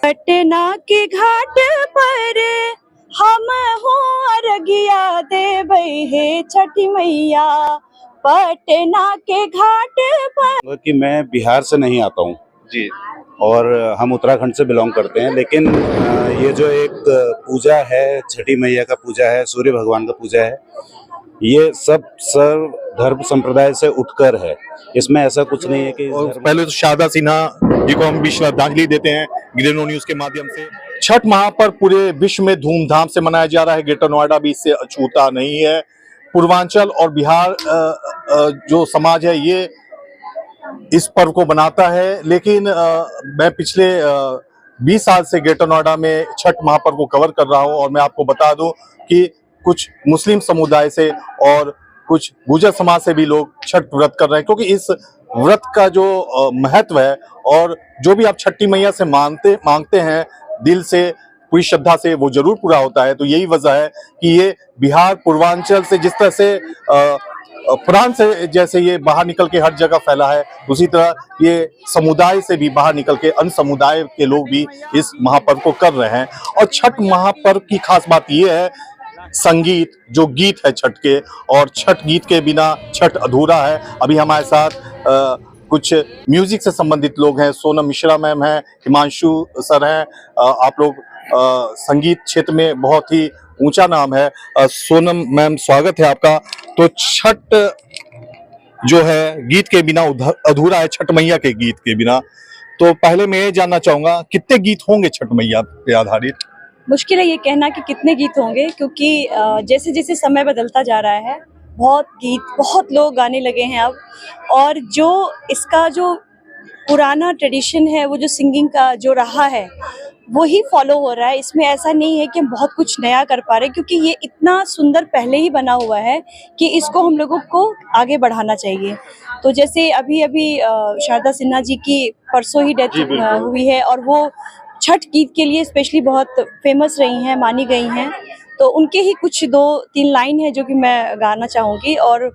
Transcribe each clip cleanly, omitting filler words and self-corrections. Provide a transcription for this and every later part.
पटना के घाट पर हम हो अरगिया देबै हे छठी मैया। पटना के घाट पर कि मैं बिहार से नहीं आता हूँ जी। और हम उत्तराखंड से बिलोंग करते हैं, लेकिन ये जो एक पूजा है, छठी मैया का पूजा है, सूर्य भगवान का पूजा है, ये सब सर्व धर्म संप्रदाय से उठकर है। इसमें ऐसा कुछ नहीं है कि और पहले तो शारदा सिन्हा जी को हम श्रद्धांजलि देते हैं ग्रीनो न्यूज के माध्यम से। छठ महापर्व पूरे विश्व में धूमधाम से मनाया जा रहा है। ग्रेटर नोएडा भी इससे अछूता नहीं है। पूर्वांचल और बिहार जो समाज है ये इस पर्व को बनाता है, लेकिन मैं पिछले 20 साल से ग्रेटर नोएडा में छठ महापर्व को कवर कर रहा हूं और मैं आपको बता दूं कि कुछ मुस्लिम समुदाय से और कुछ गुर्जर समाज से भी लोग छठ व्रत कर रहे हैं, क्योंकि इस व्रत का जो महत्व है और जो भी आप छठी मैया से मांगते हैं दिल से, पूरी श्रद्धा से, वो जरूर पूरा होता है। तो यही वजह है कि ये बिहार पूर्वांचल से जिस तरह से प्रांत से जैसे ये बाहर निकल के हर जगह फैला है, उसी तरह ये समुदाय से भी बाहर निकल के अन्य समुदाय के लोग भी इस महापर्व को कर रहे हैं। और छठ महापर्व की खास बात ये है, संगीत जो गीत है छठ के, और छठ गीत के बिना छठ अधूरा है। अभी हमारे साथ कुछ म्यूजिक से संबंधित लोग हैं। सोनम मिश्रा मैम हैं, हिमांशु सर हैं। आप लोग संगीत क्षेत्र में बहुत ही ऊंचा नाम है। सोनम मैम, स्वागत है आपका। तो छठ जो है गीत के बिना अधूरा है, छठ मैया के गीत के बिना। तो पहले मैं ये जानना चाहूंगा कितने गीत होंगे छठ मैया पे आधारित? मुश्किल है ये कहना कि कितने गीत होंगे, क्योंकि जैसे जैसे समय बदलता जा रहा है बहुत गीत, बहुत लोग गाने लगे हैं अब। और जो इसका जो पुराना ट्रेडिशन है, वो जो सिंगिंग का जो रहा है वो ही फॉलो हो रहा है। इसमें ऐसा नहीं है कि हम बहुत कुछ नया कर पा रहे, क्योंकि ये इतना सुंदर पहले ही बना हुआ है कि इसको हम लोगों को आगे बढ़ाना चाहिए। तो जैसे अभी शारदा सिन्हा जी की परसों ही डेथ हुई है और वो छठ गीत के लिए स्पेशली बहुत फेमस रही हैं, मानी गई हैं। तो उनके ही कुछ 2-3 लाइन है जो कि मैं गाना चाहूँगी। और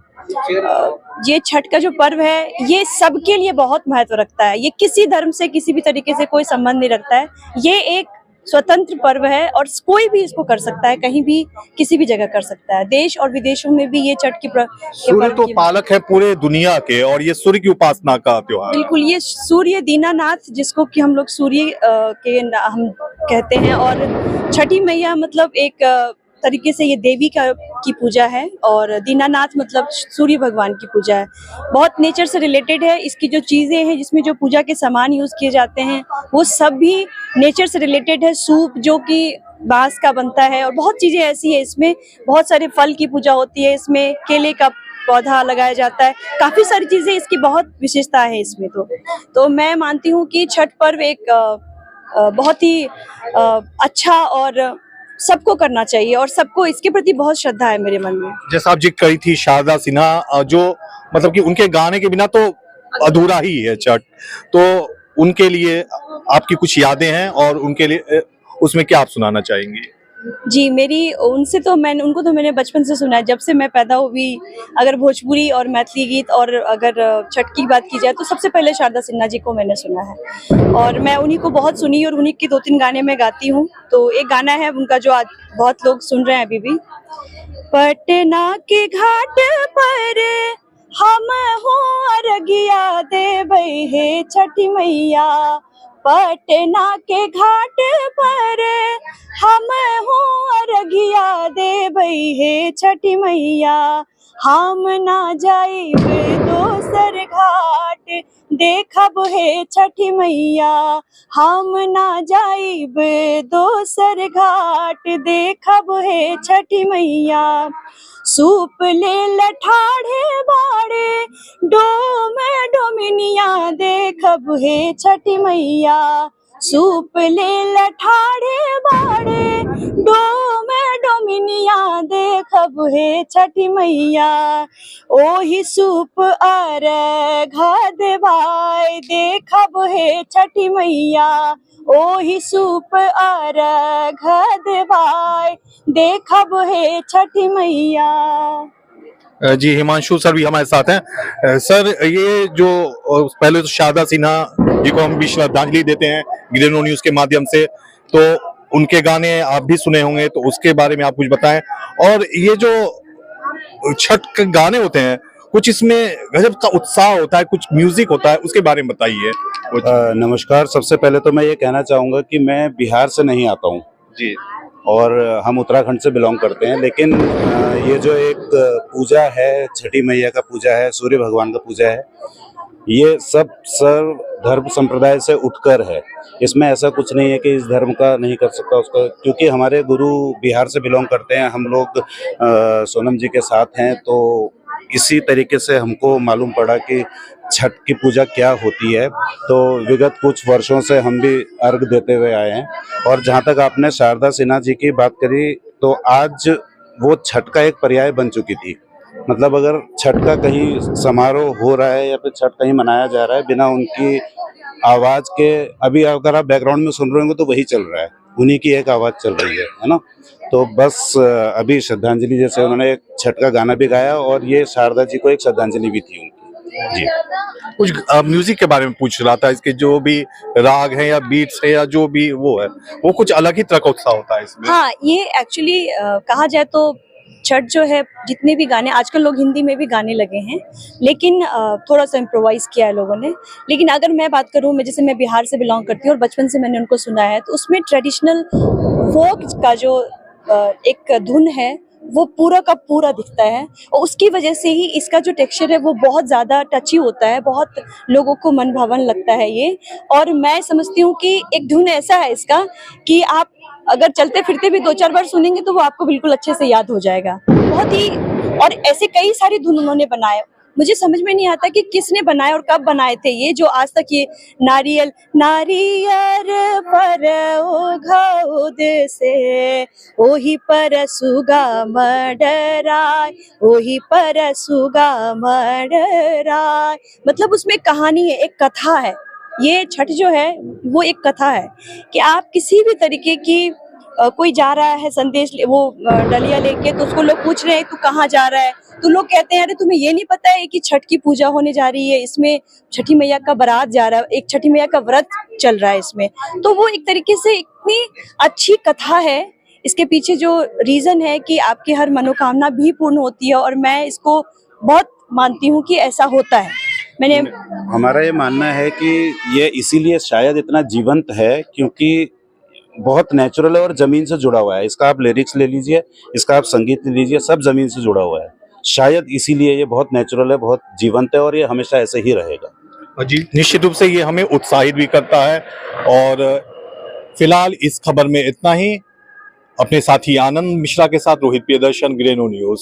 ये छठ का जो पर्व है ये सबके लिए बहुत महत्व रखता है। ये किसी धर्म से, किसी भी तरीके से कोई संबंध नहीं रखता है। ये एक स्वतंत्र पर्व है और कोई भी इसको कर सकता है, कहीं भी किसी भी जगह कर सकता है। देश और विदेशों में भी ये छठ के सूर्य तो पालक है पूरे दुनिया के, और ये सूर्य की उपासना का त्योहार। बिल्कुल, ये सूर्य दीनानाथ जिसको कि हम लोग सूर्य के हम कहते हैं, और छठी मैया मतलब एक तरीके से ये देवी की पूजा है, और दीनानाथ मतलब सूर्य भगवान की पूजा है। बहुत नेचर से रिलेटेड है। इसकी जो चीज़ें हैं, जिसमें जो पूजा के सामान यूज़ किए जाते हैं, वो सब भी नेचर से रिलेटेड है। सूप जो कि बांस का बनता है, और बहुत चीज़ें ऐसी है। इसमें बहुत सारे फल की पूजा होती है, इसमें केले का पौधा लगाया जाता है, काफ़ी सारी चीज़ें, इसकी बहुत विशेषता है इसमें। तो मैं मानती हूँ कि छठ पर्व एक बहुत ही अच्छा और सबको करना चाहिए, और सबको इसके प्रति बहुत श्रद्धा है मेरे मन में। जैसा आप जिक्र करी थी शारदा सिन्हा, जो मतलब कि उनके गाने के बिना तो अधूरा ही है छठ। तो उनके लिए आपकी कुछ यादें हैं और उनके लिए उसमें क्या आप सुनाना चाहेंगी? जी, उनको तो मैंने बचपन से सुना है, जब से मैं पैदा हुई। अगर भोजपुरी और मैथिली गीत और अगर छठ की बात की जाए तो सबसे पहले शारदा सिन्हा जी को मैंने सुना है, और मैं उन्हीं को बहुत सुनी, और उन्हीं के 2-3 गाने मैं गाती हूँ। तो एक गाना है उनका जो आज बहुत लोग सुन रहे हैं अभी भी। पटना के घाट पर हम हो अरगिया देबै हे छठी मैया। पटना के घाट पर हम हो अरगिया देबै हे छठी मैया। हम ना जाइब दोसर घाट देखब हे छठी मैया। हम ना जाइब दोसर घाट देखब हे छठी मैया। सूप ले लठाढ़े बाड़े डोमिनिया देखब हे छठी मैया। सूप ले लठाढ़े बाड़े डोमिनिया देखब हे छठी मैया। ओही सूप अर्घा देवाय देखब हे छठी मैया। ओही सूप अर्घा देवाय देखब हे छठी मैया। जी, हिमांशु सर भी हमारे साथ हैं। सर, ये जो पहले तो शारदा सिन्हा जी को हम भी श्रद्धांजलि देते हैं ग्रेनो न्यूज के माध्यम से, तो उनके गाने आप भी सुने होंगे, तो उसके बारे में आप कुछ बताएं। और ये जो छठ के गाने होते हैं, कुछ इसमें गजब का उत्साह होता है, कुछ म्यूजिक होता है, उसके बारे में बताइए कुछ। नमस्कार। सबसे पहले तो मैं ये कहना चाहूँगा कि मैं बिहार से नहीं आता हूँ जी और हम उत्तराखंड से बिलोंग करते हैं, लेकिन ये जो एक पूजा है, छठी मैया का पूजा है, सूर्य भगवान का पूजा है, ये सब सर्व धर्म संप्रदाय से उठकर है। इसमें ऐसा कुछ नहीं है कि इस धर्म का नहीं कर सकता उसका, क्योंकि हमारे गुरु बिहार से बिलोंग करते हैं, हम लोग सोनम जी के साथ हैं, तो इसी तरीके से हमको मालूम पड़ा कि छठ की पूजा क्या होती है। तो विगत कुछ वर्षों से हम भी अर्घ देते हुए आए हैं। और जहाँ तक आपने शारदा सिन्हा जी की बात करी, तो आज वो छठ का एक पर्याय बन चुकी थी। मतलब अगर छठ का कहीं समारोह हो रहा है या फिर छठ कहीं मनाया जा रहा है, बिना उनकी आवाज़ के, अभी अगर आप बैकग्राउंड में सुन रहे होंगे तो वही चल रहा है, उन्हीं की एक आवाज़ चल रही है ना। तो बस अभी श्रद्धांजलि जैसे उन्होंने एक छठ का गाना भी गाया, और ये शारदा जी को एक श्रद्धांजलि भी थी उनकी। जी। कुछ म्यूजिक के बारे में पूछ रहा था, इसके जो भी राग है या बीट्स है या जो भी वो है, वो कुछ अलग ही तरह का उत्साह होता है इसमें। हाँ, ये एक्चुअली कहा जाए तो छठ जो है, जितने भी गाने आजकल लोग हिंदी में भी गाने लगे हैं, लेकिन थोड़ा सा इम्प्रोवाइज किया है लोगों ने। लेकिन अगर मैं बात करूँ, जैसे मैं बिहार से बिलोंग करती हूँ और बचपन से मैंने उनको सुना है, तो उसमें ट्रेडिशनल फोक का जो एक धुन है वो पूरा का पूरा दिखता है, और उसकी वजह से ही इसका जो टेक्सचर है वो बहुत ज़्यादा टची होता है, बहुत लोगों को मन भावन लगता है ये। और मैं समझती हूँ कि एक धुन ऐसा है इसका कि आप अगर चलते फिरते भी 2-4 बार सुनेंगे तो वो आपको बिल्कुल अच्छे से याद हो जाएगा। बहुत ही, और ऐसे कई सारी धुन उन्होंने बनाए, मुझे समझ में नहीं आता कि किसने बनाए और कब बनाए थे ये, जो आज तक ये नारियल नारियर पर ओघौद से ओही पर सुगा मडराय, ओही पर सुगा मडराय, मतलब उसमें कहानी है, एक कथा है। ये छठ जो है वो एक कथा है कि आप किसी भी तरीके की कोई जा रहा है संदेश वो डलिया लेके, तो उसको लोग पूछ रहे हैं तू कहाँ जा रहा है, तो लोग कहते हैं अरे तुम्हें ये नहीं पता है कि छठ की पूजा होने जा रही है, इसमें छठी मैया का बारात जा रहा है, एक छठी मैया का व्रत चल रहा है इसमें। तो वो एक तरीके से इतनी अच्छी कथा है, इसके पीछे जो रीजन है कि आपकी हर मनोकामना भी पूर्ण होती है, और मैं इसको बहुत मानती हूँ कि ऐसा होता है। मैंने हमारा ये मानना है कि ये इसीलिए शायद इतना जीवंत है क्योंकि बहुत नेचुरल है और जमीन से जुड़ा हुआ है। इसका आप लिरिक्स ले लीजिए, इसका आप संगीत ले लीजिए, सब जमीन से जुड़ा हुआ है। शायद इसीलिए ये बहुत नेचुरल है, बहुत जीवंत है, और ये हमेशा ऐसे ही रहेगा। जी, निश्चित रूप से ये हमें उत्साहित भी करता है। और फिलहाल इस खबर में इतना ही। अपने साथी आनंद मिश्रा के साथ रोहित प्रियदर्शन, ग्रेनो न्यूज।